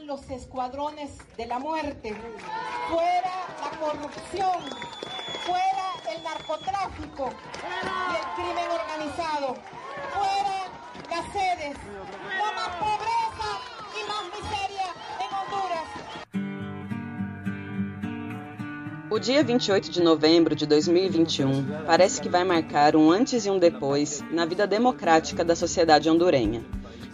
los escuadrones de la muerte, fuera la corrupción, fuera el narcotráfico y el crimen organizado, fuera las sedes, no más pobreza y más miseria en Honduras. O dia 28 de novembro de 2021 parece que vai marcar um antes e um depois na vida democrática da sociedade hondurenha.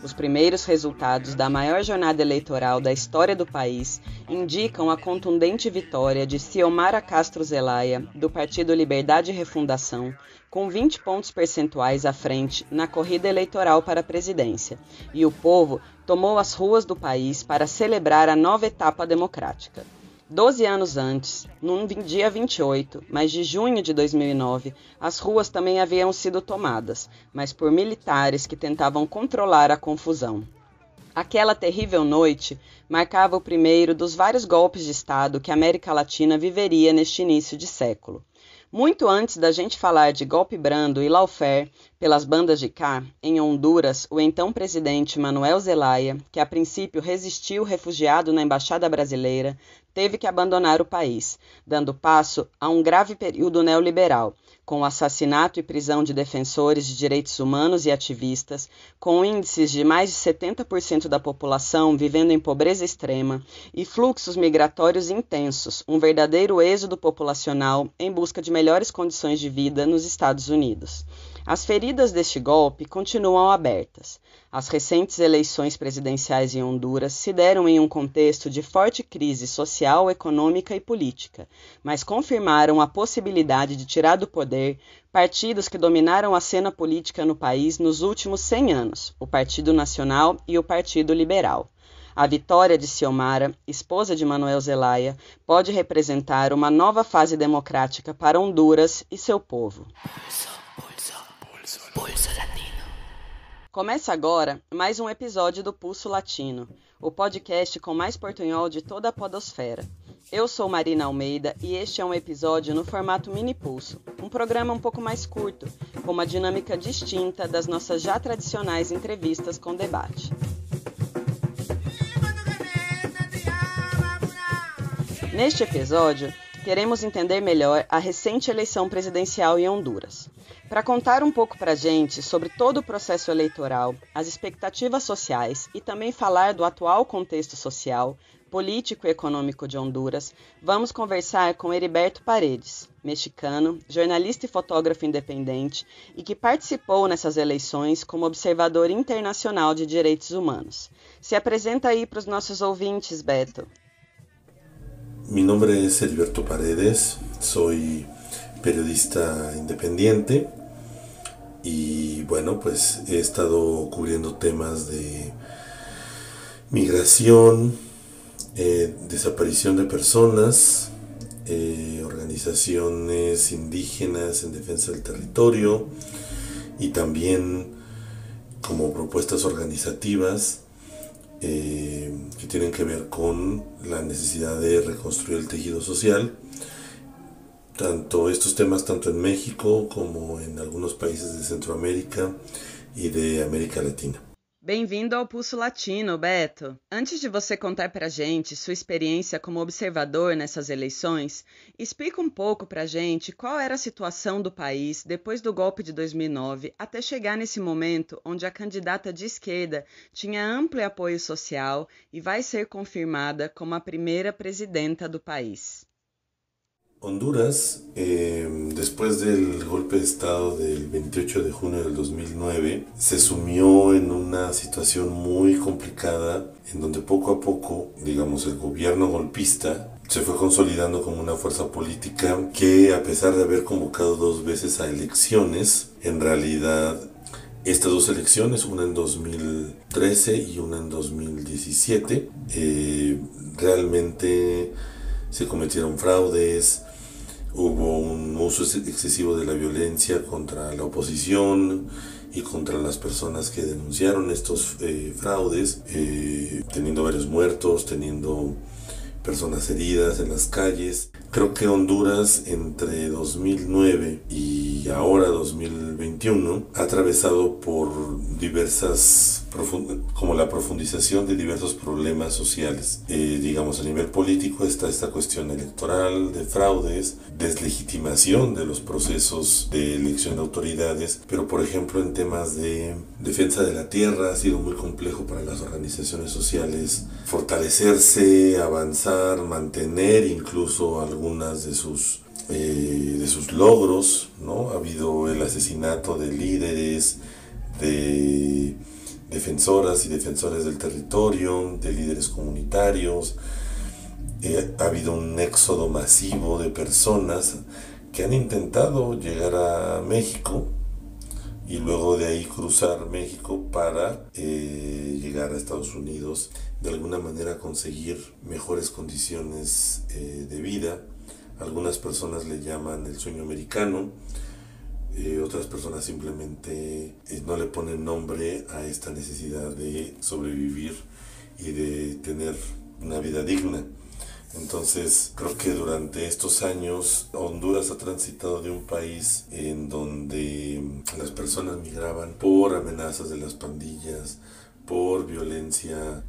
Os primeiros resultados da maior jornada eleitoral da história do país indicam a contundente vitória de Xiomara Castro Zelaya, do Partido Liberdade e Refundação, com 20 pontos percentuais à frente na corrida eleitoral para a presidência, e o povo tomou as ruas do país para celebrar a nova etapa democrática. 12 anos antes, no dia 28, mas de junho de 2009, as ruas também haviam sido tomadas, mas por militares que tentavam controlar a confusão. Aquela terrível noite marcava o primeiro dos vários golpes de Estado que a América Latina viveria neste início de século. Muito antes da gente falar de golpe brando e lawfare pelas bandas de cá, em Honduras, o então presidente Manuel Zelaya, que a princípio resistiu refugiado na Embaixada Brasileira, teve que abandonar o país, dando passo a um grave período neoliberal, com o assassinato e prisão de defensores de direitos humanos e ativistas, com índices de mais de 70% da população vivendo em pobreza extrema e fluxos migratórios intensos, um verdadeiro êxodo populacional em busca de melhores condições de vida nos Estados Unidos. As feridas deste golpe continuam abertas. As recentes eleições presidenciais em Honduras se deram em um contexto de forte crise social, econômica e política, mas confirmaram a possibilidade de tirar do poder partidos que dominaram a cena política no país nos últimos 100 anos, o Partido Nacional e o Partido Liberal. A vitória de Xiomara, esposa de Manuel Zelaya, pode representar uma nova fase democrática para Honduras e seu povo. Pulso Latino. Começa agora mais um episódio do Pulso Latino, o podcast com mais portunhol de toda a podosfera. Eu sou Marina Almeida e este é um episódio no formato Mini Pulso, um programa um pouco mais curto, com uma dinâmica distinta das nossas já tradicionais entrevistas com debate. Neste episódio, queremos entender melhor a recente eleição presidencial em Honduras. Para contar um pouco para a gente sobre todo o processo eleitoral, as expectativas sociais e também falar do atual contexto social, político e econômico de Honduras, vamos conversar com Heriberto Paredes, mexicano, jornalista e fotógrafo independente e que participou nessas eleições como observador internacional de direitos humanos. Se apresenta aí para os nossos ouvintes, Beto. Mi nombre es Heriberto Paredes, soy periodista independiente y bueno, pues he estado cubriendo temas de migración, desaparición de personas, organizaciones indígenas en defensa del territorio y también como propuestas organizativas que tienen que ver con la necesidad de reconstruir el tejido social. Estos temas tanto en México como en algunos países de Centroamérica e de América Latina. Bem-vindo ao Pulso Latino, Beto. Antes de você contar pra gente sua experiência como observador nessas eleições, explica um pouco pra gente qual era a situação do país depois do golpe de 2009 até chegar nesse momento onde a candidata de esquerda tinha amplo apoio social e vai ser confirmada como a primeira presidenta do país. Honduras, después del golpe de Estado del 28 de junio del 2009, se sumió en una situación muy complicada en donde poco a poco, digamos, el gobierno golpista se fue consolidando como una fuerza política que, a pesar de haber convocado 2 veces a elecciones, en realidad estas 2 elecciones, una en 2013 y una en 2017, realmente se cometieron fraudes. Hubo un uso excesivo de la violencia contra la oposición y contra las personas que denunciaron estos fraudes, teniendo varios muertos, teniendo personas heridas en las calles. Creo que Honduras entre 2009 y ahora 2021 ha atravesado por como la profundización de diversos problemas sociales. Digamos, a nivel político está esta cuestión electoral, de fraudes, deslegitimación de los procesos de elección de autoridades, pero por ejemplo en temas de defensa de la tierra ha sido muy complejo para las organizaciones sociales fortalecerse, avanzar, mantener incluso algunas de sus logros, ¿no? Ha habido el asesinato de líderes, de defensoras y defensores del territorio, de líderes comunitarios. Ha habido un éxodo masivo de personas que han intentado llegar a México y luego de ahí cruzar México para llegar a Estados Unidos, de alguna manera conseguir mejores condiciones de vida. Algunas personas le llaman el sueño americano, otras personas simplemente no le ponen nombre a esta necesidad de sobrevivir y de tener una vida digna. Entonces, creo que durante estos años Honduras ha transitado de un país en donde las personas migraban por amenazas de las pandillas, por violencia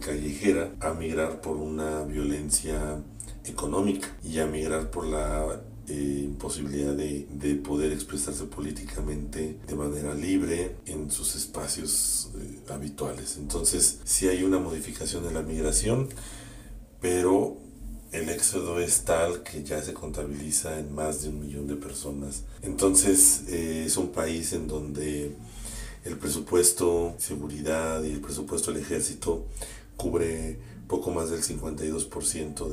callejera, a migrar por una violencia económica y a migrar por la imposibilidad de poder expresarse políticamente de manera libre en sus espacios habituales. Entonces, sí hay una modificación de la migración, pero el éxodo es tal que ya se contabiliza en más de 1 millón de personas. Entonces es un país en donde el presupuesto de seguridad y el presupuesto del ejército cubre poco más del 52%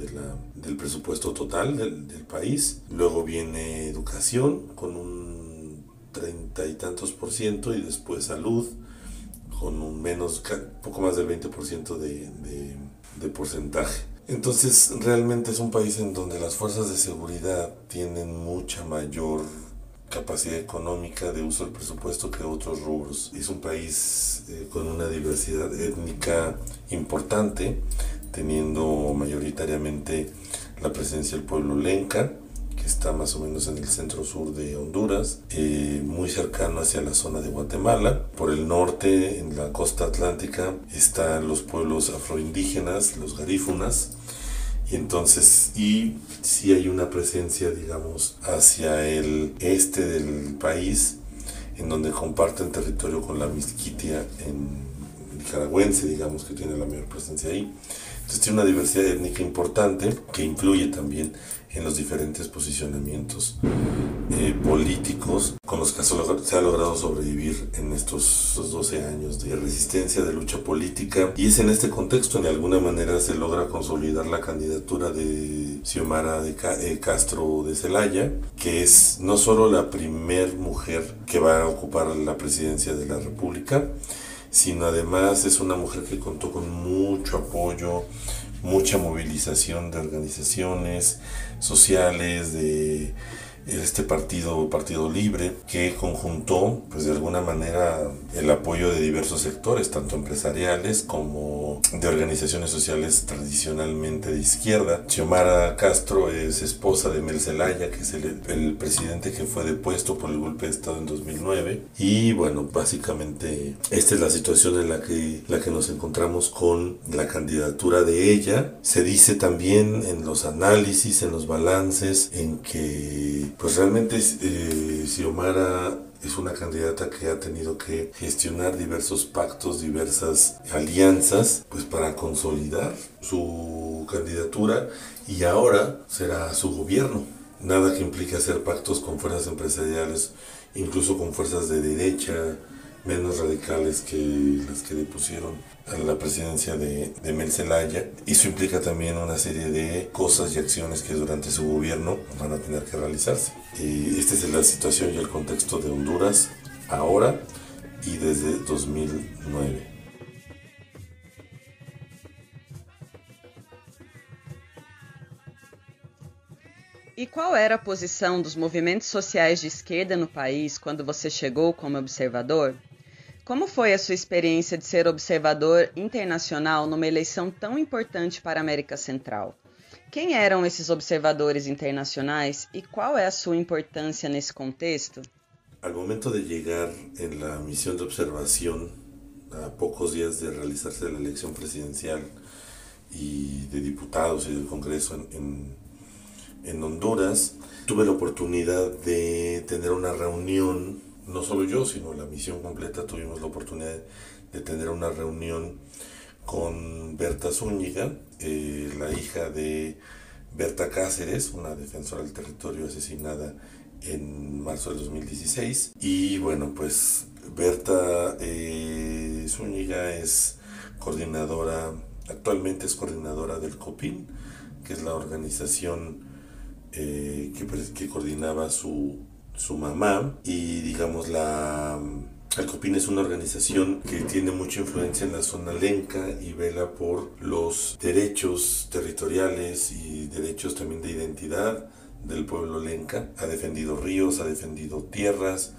del presupuesto total del país. Luego viene educación con un 30 y tantos % y después salud con un poco más del 20% de porcentaje. Entonces realmente es un país en donde las fuerzas de seguridad tienen mucha mayor capacidad económica de uso del presupuesto que otros rubros. Es un país con una diversidad étnica importante, teniendo mayoritariamente la presencia del pueblo lenca, que está más o menos en el centro-sur de Honduras, muy cercano hacia la zona de Guatemala. Por el norte, en la costa atlántica, están los pueblos afroindígenas, los garífunas, y sí hay una presencia, digamos, hacia el este del país, en donde comparten territorio con la Miskitia nicaragüense, digamos, que tiene la mayor presencia ahí. Entonces tiene una diversidad étnica importante que influye también en los diferentes posicionamientos políticos con los que se ha logrado sobrevivir en estos 12 años de resistencia, de lucha política. Y es en este contexto, de alguna manera, se logra consolidar la candidatura de Xiomara Castro de Zelaya, que es no solo la primer mujer que va a ocupar la presidencia de la República, sino además es una mujer que contó con mucho apoyo, mucha movilización de organizaciones sociales, de este Partido Libre, que conjuntó, pues de alguna manera, el apoyo de diversos sectores, tanto empresariales como de organizaciones sociales tradicionalmente de izquierda. Xiomara Castro es esposa de Mel Zelaya, que es el presidente que fue depuesto por el golpe de Estado en 2009. Y bueno, básicamente esta es la situación en la que nos encontramos con la candidatura de ella. Se dice también en los análisis, en los balances, en que pues realmente Xiomara es una candidata que ha tenido que gestionar diversos pactos, diversas alianzas, pues para consolidar su candidatura, y ahora será su gobierno. Nada que implique hacer pactos con fuerzas empresariales, incluso con fuerzas de derecha, menos radicales que las que depusieron a la presidencia de Mel Zelaya. Eso implica también una serie de cosas y acciones que durante su gobierno van a tener que realizarse. Esta es la situación y el contexto de Honduras ahora y desde 2009. E qual era a posição dos movimentos sociais de esquerda no país quando você chegou como observador? Como foi a sua experiência de ser observador internacional numa eleição tão importante para a América Central? Quem eram esses observadores internacionais e qual é a sua importância nesse contexto? Al momento de llegar en la misión de observación, a pocos días de realizarse la elección presidencial y de diputados y del Congreso en Honduras, tuve la oportunidad de tener una reunión, no solo yo, sino la misión completa, tuvimos la oportunidad de tener una reunión con Berta Zúñiga, la hija de Berta Cáceres, una defensora del territorio asesinada en marzo del 2016. Y bueno, pues Berta Zúñiga es coordinadora, actualmente es coordinadora del COPIN, que es la organización que coordinaba su mamá. Y digamos, el COPIN es una organización que tiene mucha influencia en la zona lenca y vela por los derechos territoriales y derechos también de identidad del pueblo lenca. Ha defendido ríos, ha defendido tierras,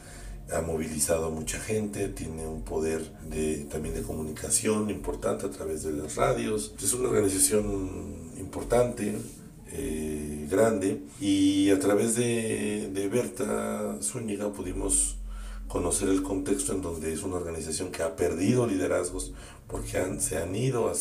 ha movilizado a mucha gente, tiene un poder también de comunicación importante a través de las radios. Es una organización importante, grande, y a través de Berta Zúñiga pudimos conocer el contexto en donde es una organización que ha perdido liderazgos porque se han ido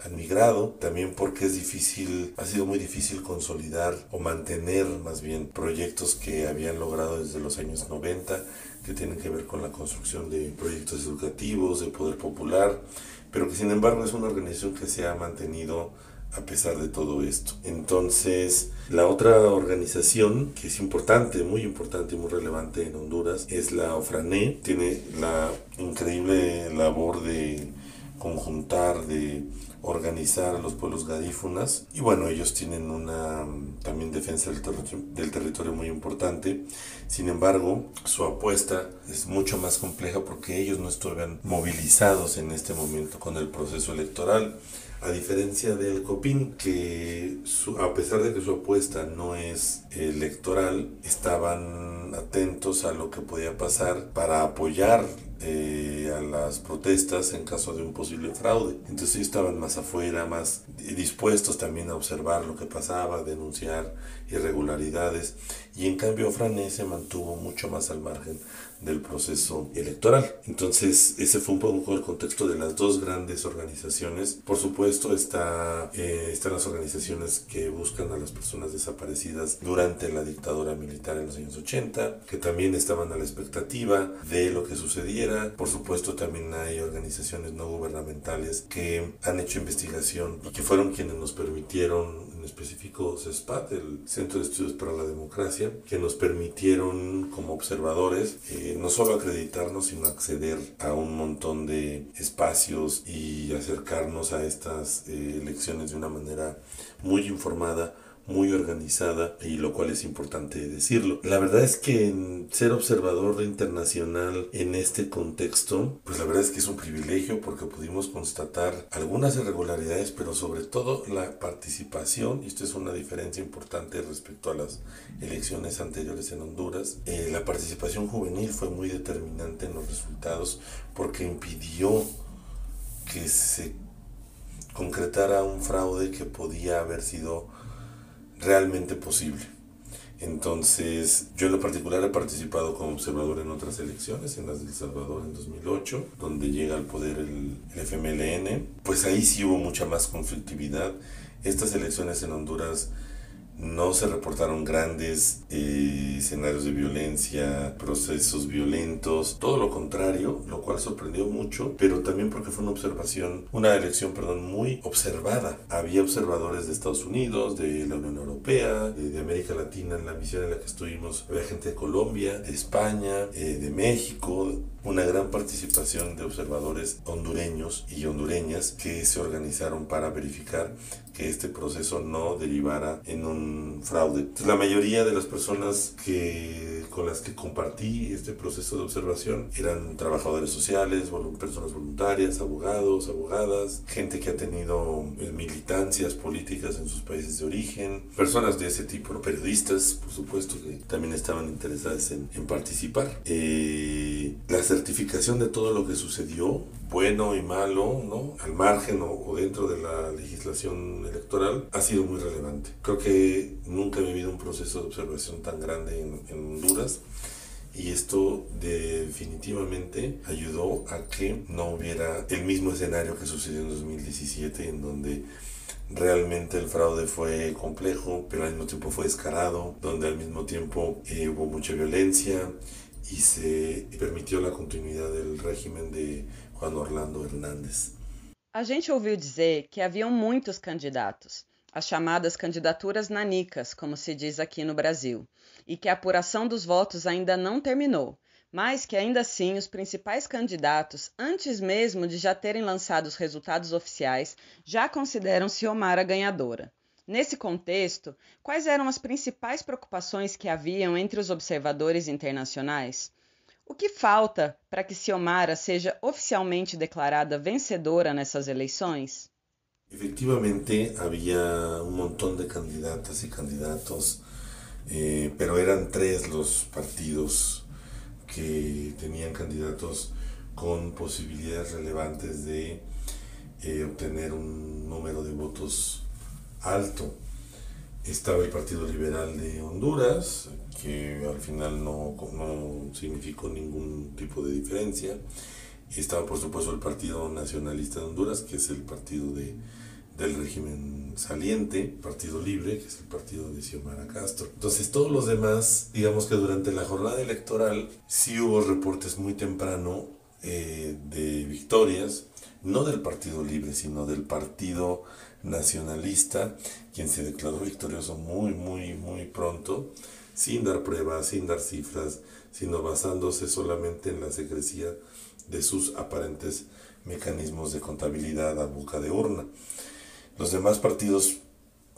han migrado, también porque ha sido muy difícil consolidar o mantener más bien proyectos que habían logrado desde los años 90, que tienen que ver con la construcción de proyectos educativos, de poder popular, pero que sin embargo es una organización que se ha mantenido a pesar de todo esto. Entonces, la otra organización que es importante, muy relevante en Honduras es la OFRANE. Tiene la increíble labor de conjuntar, de organizar a los pueblos garífunas, y bueno, ellos tienen una también defensa del territorio muy importante. Sin embargo, su apuesta es mucho más compleja porque ellos no estaban movilizados en este momento con el proceso electoral, a diferencia del COPIN, que a pesar de que su apuesta no es electoral, estaban atentos a lo que podía pasar para apoyar a las protestas en caso de un posible fraude. Entonces ellos estaban más afuera, más dispuestos también a observar lo que pasaba, a denunciar irregularidades, y en cambio Frané se mantuvo mucho más al margen del proceso electoral. Entonces ese fue un poco el contexto de las dos grandes organizaciones. Por supuesto están las organizaciones que buscan a las personas desaparecidas durante la dictadura militar en los años 80, que también estaban a la expectativa de lo que sucediera. Por supuesto también hay organizaciones no gubernamentales que han hecho investigación y que fueron quienes nos permitieron, en específico CESPAT, el Centro de Estudios para la Democracia, que nos permitieron como observadores no solo acreditarnos, sino acceder a un montón de espacios y acercarnos a estas elecciones de una manera muy informada, muy organizada, y lo cual es importante decirlo. La verdad es que ser observador internacional en este contexto, pues la verdad es que es un privilegio porque pudimos constatar algunas irregularidades, pero sobre todo la participación, y esto es una diferencia importante respecto a las elecciones anteriores en Honduras. La participación juvenil fue muy determinante en los resultados porque impidió que se concretara un fraude que podía haber sido realmente posible. Entonces, yo en lo particular he participado como observador en otras elecciones, en las de El Salvador en 2008, donde llega al poder el FMLN. Pues ahí sí hubo mucha más conflictividad. Estas elecciones en Honduras no se reportaron grandes escenarios de violencia, procesos violentos, todo lo contrario, lo cual sorprendió mucho, pero también porque fue una elección muy observada. Había observadores de Estados Unidos, de la Unión Europea, de América Latina. En la misión en la que estuvimos había gente de Colombia, de España, de México, una gran participación de observadores hondureños y hondureñas que se organizaron para verificar que este proceso no derivara en un fraude. Entonces, la mayoría de las personas con las que compartí este proceso de observación eran trabajadores sociales, personas voluntarias, abogados, abogadas, gente que ha tenido militancias políticas en sus países de origen, personas de ese tipo, periodistas, por supuesto, que también estaban interesadas en participar. La certificación de todo lo que sucedió, bueno y malo, ¿no? Al margen o dentro de la legislación electoral, ha sido muy relevante. Creo que nunca he vivido un proceso de observación tan grande en Honduras, y esto definitivamente ayudó a que no hubiera el mismo escenario que sucedió en 2017, en donde realmente el fraude fue complejo, pero al mismo tiempo fue descarado, donde al mismo tiempo hubo mucha violencia y se permitió la continuidad del régimen de Juan Orlando Hernández. A gente ouviu dizer que haviam muitos candidatos, as chamadas candidaturas nanicas, como se diz aqui no Brasil, e que a apuração dos votos ainda não terminou, mas que ainda assim os principais candidatos, antes mesmo de já terem lançado os resultados oficiais, já consideram Xiomara ganhadora. Nesse contexto, quais eram as principais preocupações que haviam entre os observadores internacionais? O que falta para que Xiomara seja oficialmente declarada vencedora nessas eleições? Efectivamente, había un montón de candidatas y candidatos, pero eran 3 los partidos que tenían candidatos con posibilidades relevantes de obtener un número de votos alto. Estaba el Partido Liberal de Honduras, que al final no significó ningún tipo de diferencia. Estaba, por supuesto, el Partido Nacionalista de Honduras, que es el partido del régimen saliente, Partido Libre, que es el partido de Xiomara Castro. Entonces, todos los demás, digamos que durante la jornada electoral sí hubo reportes muy temprano de victorias, no del Partido Libre, sino del Partido Nacionalista, quien se declaró victorioso muy pronto, sin dar pruebas, sin dar cifras, sino basándose solamente en la secrecía de sus aparentes mecanismos de contabilidad a boca de urna. Los demás partidos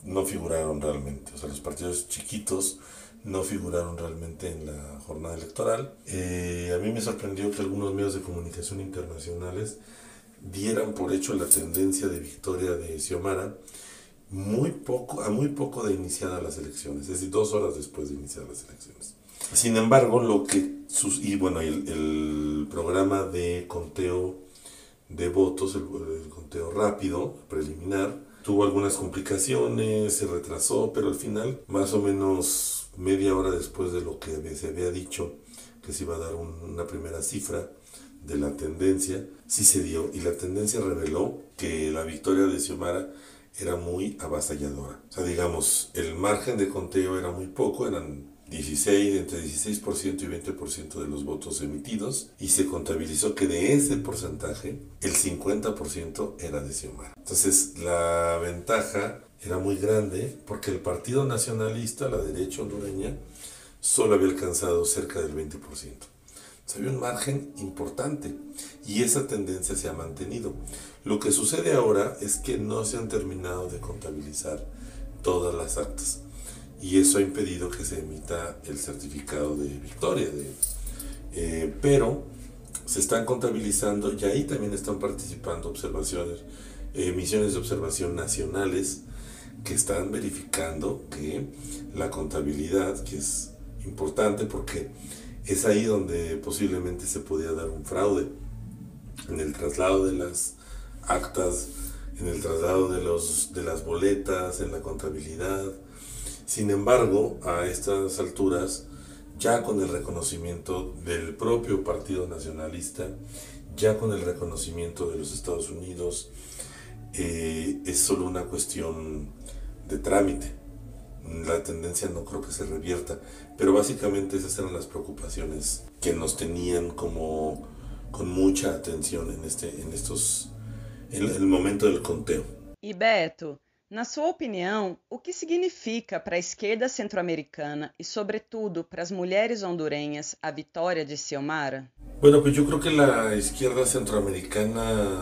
no figuraron realmente, o sea, los partidos chiquitos no figuraron realmente en la jornada electoral. A mí me sorprendió que algunos medios de comunicación internacionales dieran por hecho la tendencia de victoria de Xiomara muy poco de iniciadas las elecciones, es decir, 2 horas después de iniciar las elecciones. Sin embargo, el programa de conteo de votos, el conteo rápido, preliminar, tuvo algunas complicaciones, se retrasó, pero al final, más o menos media hora después de lo que se había dicho, que se iba a dar una primera cifra de la tendencia, sí se dio, y la tendencia reveló que la victoria de Xiomara era muy avasalladora. O sea, digamos, el margen de conteo era muy poco, eran entre 16% y 20% de los votos emitidos, y se contabilizó que de ese porcentaje, el 50% era de Xiomara. Entonces, la ventaja era muy grande porque el Partido Nacionalista, la derecha hondureña, solo había alcanzado cerca del 20%. Había un margen importante y esa tendencia se ha mantenido. Lo que sucede ahora es que no se han terminado de contabilizar todas las actas y eso ha impedido que se emita el certificado de victoria. Pero se están contabilizando y ahí también están participando misiones de observación nacionales que están verificando que la contabilidad, que es importante porque es ahí donde posiblemente se podía dar un fraude, en el traslado de las actas, en el traslado de las boletas, en la contabilidad. Sin embargo, a estas alturas, ya con el reconocimiento del propio Partido Nacionalista, ya con el reconocimiento de los Estados Unidos, es solo una cuestión de trámite. La tendencia no creo que se revierta, pero básicamente esas eran las preocupaciones que nos tenían como con mucha atención en el momento del conteo. E Beto, na sua opinião, o que significa para a esquerda centro-americana e, sobretudo, para as mulheres hondureñas a vitória de Xiomara? Bueno, pues yo creo que la izquierda centroamericana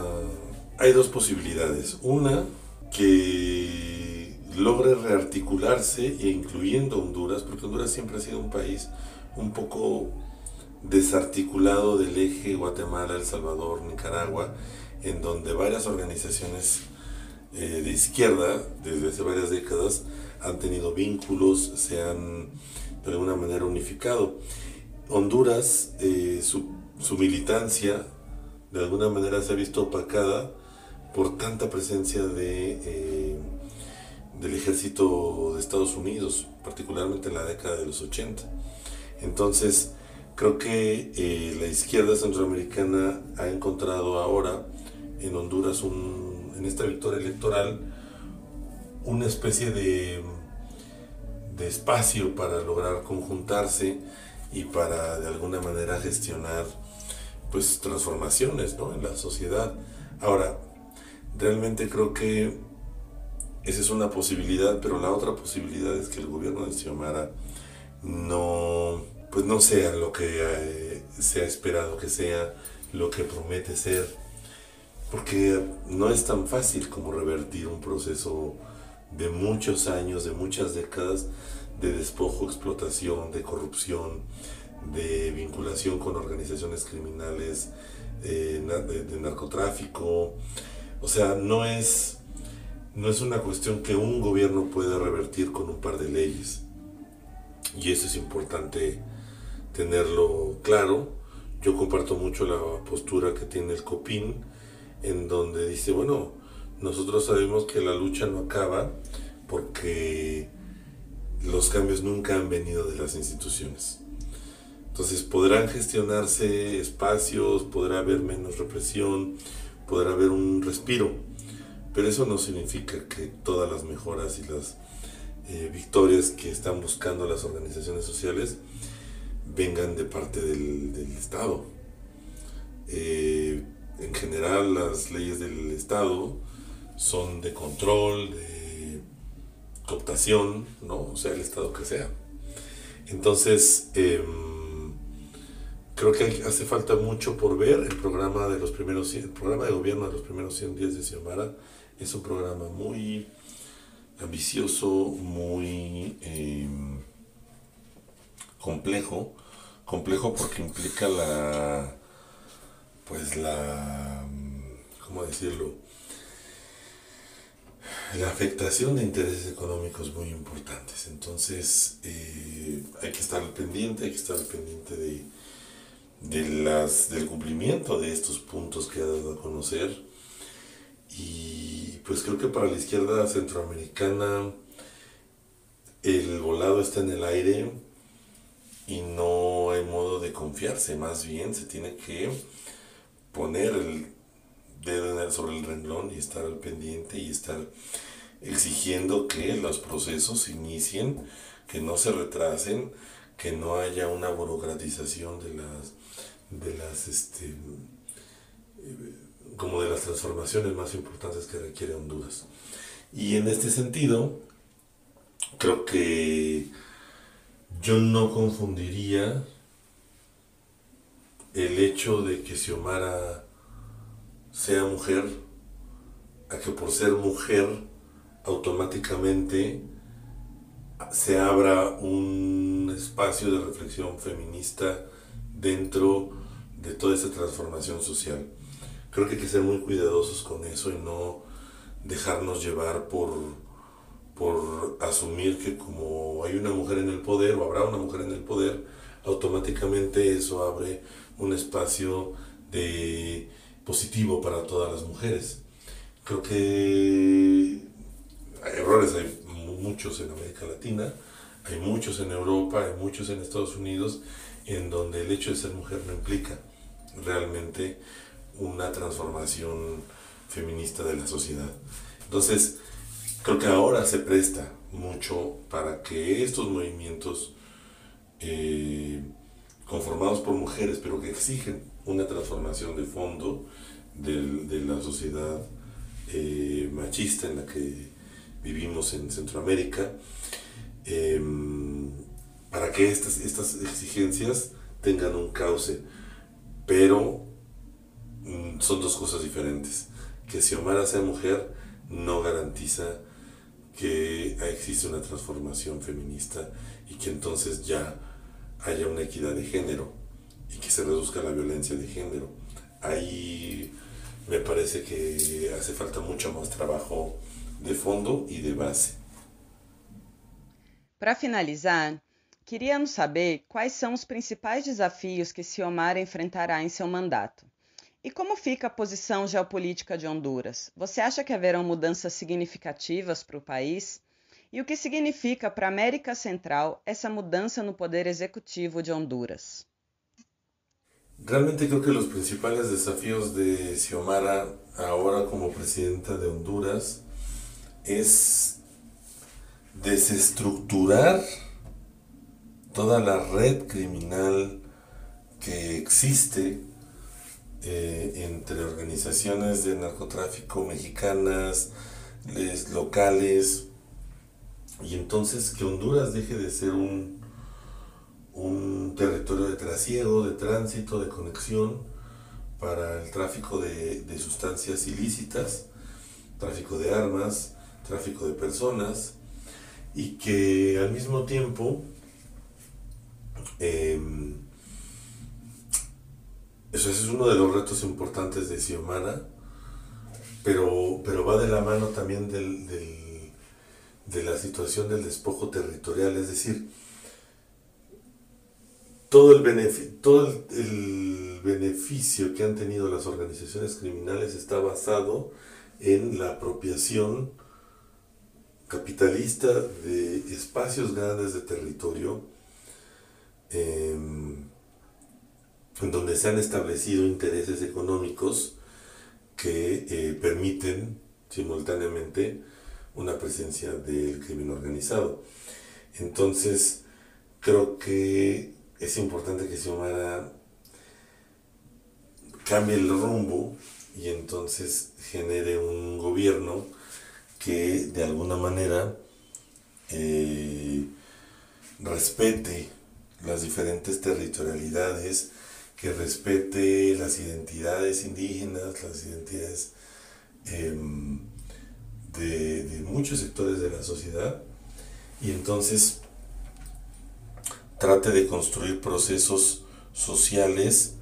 hay 2 posibilidades. Una, que logre rearticularse, incluyendo Honduras, porque Honduras siempre ha sido un país un poco desarticulado del eje Guatemala, El Salvador, Nicaragua, en donde varias organizaciones de izquierda, desde hace varias décadas, han tenido vínculos, se han de alguna manera unificado. Honduras, su militancia de alguna manera se ha visto opacada por tanta presencia del ejército de Estados Unidos, particularmente en la década de los 80. Entonces, creo que la izquierda centroamericana ha encontrado ahora en Honduras, en esta victoria electoral, una especie de espacio para lograr conjuntarse y para de alguna manera gestionar pues transformaciones, ¿no?, en la sociedad. Ahora, realmente creo que esa es una posibilidad, pero la otra posibilidad es que el gobierno de Xiomara no sea lo que se ha esperado que sea, lo que promete ser, porque no es tan fácil como revertir un proceso de muchos años, de muchas décadas de despojo, explotación, de corrupción, de vinculación con organizaciones criminales, de narcotráfico. O sea, no es una cuestión que un gobierno pueda revertir con un par de leyes. Y eso es importante tenerlo claro. Yo comparto mucho la postura que tiene el COPIN, en donde dice, bueno, nosotros sabemos que la lucha no acaba porque los cambios nunca han venido de las instituciones. Entonces podrán gestionarse espacios, podrá haber menos represión, podrá haber un respiro, pero eso no significa que todas las mejoras y las victorias que están buscando las organizaciones sociales vengan de parte del Estado. En general, las leyes del Estado son de control, de cooptación, ¿no? O sea, el Estado que sea. Entonces, creo que hace falta mucho por ver. El programa de gobierno de los primeros 100 días de Xiomara es un programa muy ambicioso, muy complejo porque implica ¿cómo decirlo?, la afectación de intereses económicos muy importantes. Entonces hay que estar al pendiente, del cumplimiento de estos puntos que ha dado a conocer. Y pues creo que para la izquierda centroamericana el volado está en el aire y no hay modo de confiarse. Más bien se tiene que poner el dedo sobre el renglón y estar al pendiente y estar exigiendo que los procesos se inicien, que no se retrasen, que no haya una burocratización de las transformaciones más importantes que requiere Honduras. Y en este sentido, creo que yo no confundiría el hecho de que Xiomara sea mujer a que por ser mujer automáticamente se abra un espacio de reflexión feminista dentro de toda esa transformación social. Creo que hay que ser muy cuidadosos con eso y no dejarnos llevar por asumir que como hay una mujer en el poder o habrá una mujer en el poder, automáticamente eso abre un espacio positivo para todas las mujeres. Creo que errores hay muchos en América Latina, hay muchos en Europa, hay muchos en Estados Unidos, en donde el hecho de ser mujer no implica realmente una transformación feminista de la sociedad. Entonces, creo que ahora se presta mucho para que estos movimientos conformados por mujeres, pero que exigen una transformación de fondo de la sociedad machista en la que vivimos en Centroamérica, para que estas exigencias tengan un cauce, pero son dos cosas diferentes. Que Xiomara sea mujer no garantiza que existe una transformación feminista y que entonces ya haya una equidad de género y que se reduzca la violencia de género. Ahí me parece que hace falta mucho más trabajo de fondo e de base. Para finalizar, queríamos saber quais são os principais desafios que Xiomara enfrentará em seu mandato. E como fica a posição geopolítica de Honduras? Você acha que haverão mudanças significativas para o país? E o que significa para a América Central essa mudança no poder executivo de Honduras? Realmente creo que los principales desafíos de Xiomara ahora como presidenta de Honduras es desestructurar toda la red criminal que existe entre organizaciones de narcotráfico mexicanas, locales, y entonces que Honduras deje de ser un territorio de trasiego, de tránsito, de conexión para el tráfico de sustancias ilícitas, tráfico de armas, tráfico de personas, y que al mismo tiempo eso es uno de los retos importantes de Xiomara, pero va de la mano también de la situación del despojo territorial, es decir, todo el beneficio que han tenido las organizaciones criminales está basado en la apropiación capitalista de espacios grandes de territorio en donde se han establecido intereses económicos que permiten simultáneamente una presencia del crimen organizado. Entonces, creo que es importante que Xiomara cambie el rumbo y entonces genere un gobierno que de alguna manera respete las diferentes territorialidades, que respete las identidades indígenas, las identidades de muchos sectores de la sociedad, y entonces trate de construir procesos sociales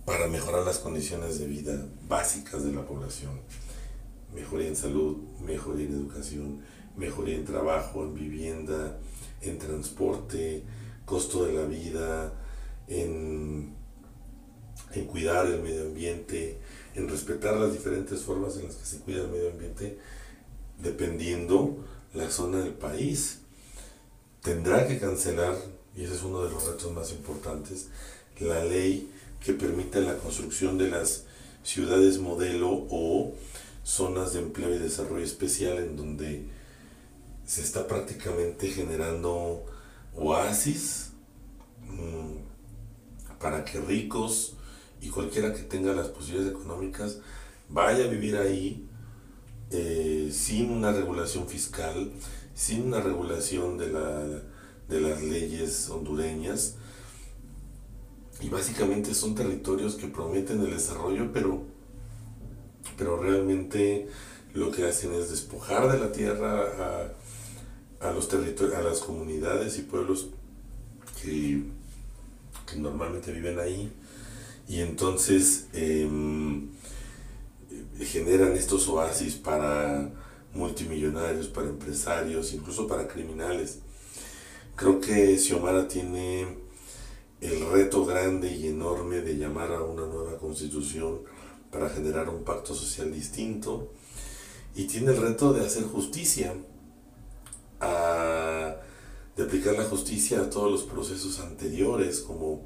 para mejorar las condiciones de vida básicas de la población. Mejoría en salud, mejoría en educación, mejoría en trabajo, en vivienda, en transporte, costo de la vida, en cuidar el medio ambiente, en respetar las diferentes formas en las que se cuida el medio ambiente, dependiendo la zona del país. Tendrá que cancelar, y ese es uno de los retos más importantes, la ley que permite la construcción de las ciudades modelo o zonas de empleo y desarrollo especial, en donde se está prácticamente generando oasis para que ricos y cualquiera que tenga las posibilidades económicas vaya a vivir ahí sin una regulación fiscal, sin una regulación de las leyes hondureñas, y básicamente son territorios que prometen el desarrollo, pero realmente lo que hacen es despojar de la tierra a los territorios, a las comunidades y pueblos que normalmente viven ahí, y entonces generan estos oasis para multimillonarios, para empresarios, incluso para criminales. Creo que Xiomara tiene el reto grande y enorme de llamar a una nueva constitución para generar un pacto social distinto, y tiene el reto de hacer justicia, de aplicar la justicia a todos los procesos anteriores, como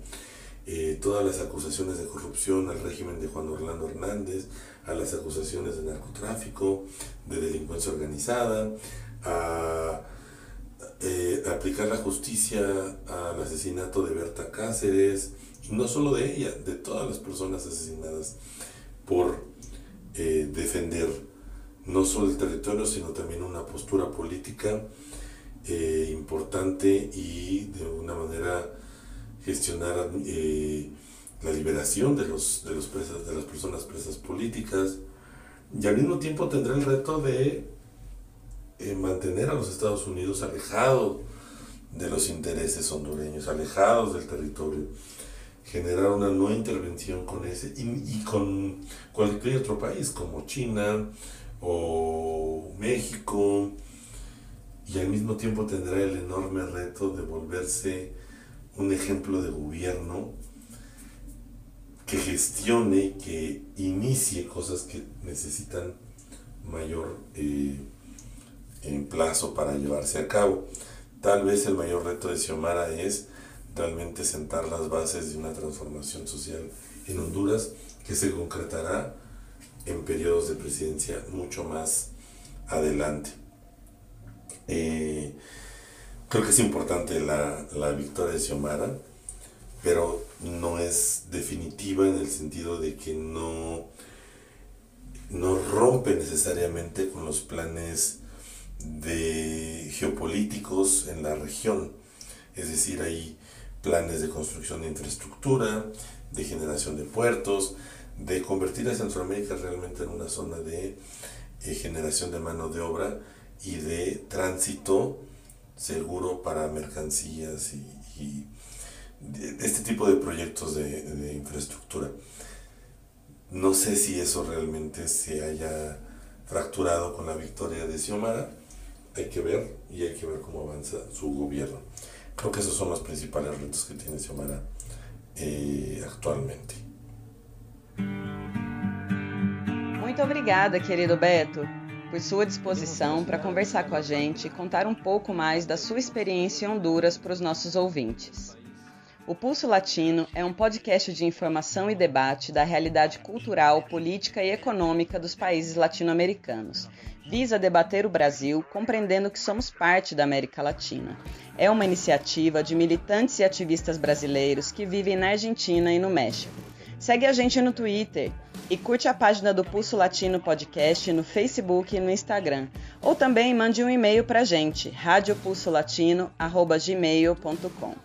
todas las acusaciones de corrupción al régimen de Juan Orlando Hernández, a las acusaciones de narcotráfico, de delincuencia organizada, a aplicar la justicia al asesinato de Berta Cáceres, y no solo de ella, de todas las personas asesinadas por defender no solo el territorio, sino también una postura política importante, y de alguna manera gestionar la liberación de las personas presas políticas, y al mismo tiempo tendrá el reto de mantener a los Estados Unidos alejados de los intereses hondureños, alejados del territorio, generar una nueva intervención con ese y con cualquier otro país como China o México, y al mismo tiempo tendrá el enorme reto de volverse un ejemplo de gobierno que gestione, que inicie cosas que necesitan mayor plazo para llevarse a cabo. Tal vez el mayor reto de Xiomara es realmente sentar las bases de una transformación social en Honduras que se concretará en periodos de presidencia mucho más adelante. Creo que es importante la victoria de Xiomara, pero no es definitiva en el sentido de que no rompe necesariamente con los planes geopolíticos en la región. Es decir, hay planes de construcción de infraestructura, de generación de puertos, de convertir a Centroamérica realmente en una zona de generación de mano de obra y de tránsito seguro para mercancías y este tipo de proyectos de infraestructura. No sé si eso realmente se haya fracturado con la victoria de Xiomara. Hay que ver, y hay que ver cómo avanza su gobierno. Creo que esos son los principales retos que tiene Xiomara atualmente. Muito obrigada, querido Beto, por sua disposição para conversar com a gente e contar um pouco mais da sua experiência em Honduras para os nossos ouvintes. O Pulso Latino é um podcast de informação e debate da realidade cultural, política e econômica dos países latino-americanos. Visa debater o Brasil, compreendendo que somos parte da América Latina. É uma iniciativa de militantes e ativistas brasileiros que vivem na Argentina e no México. Segue a gente no Twitter e curte a página do Pulso Latino Podcast no Facebook e no Instagram. Ou também mande um e-mail para a gente, radiopulsolatino@gmail.com.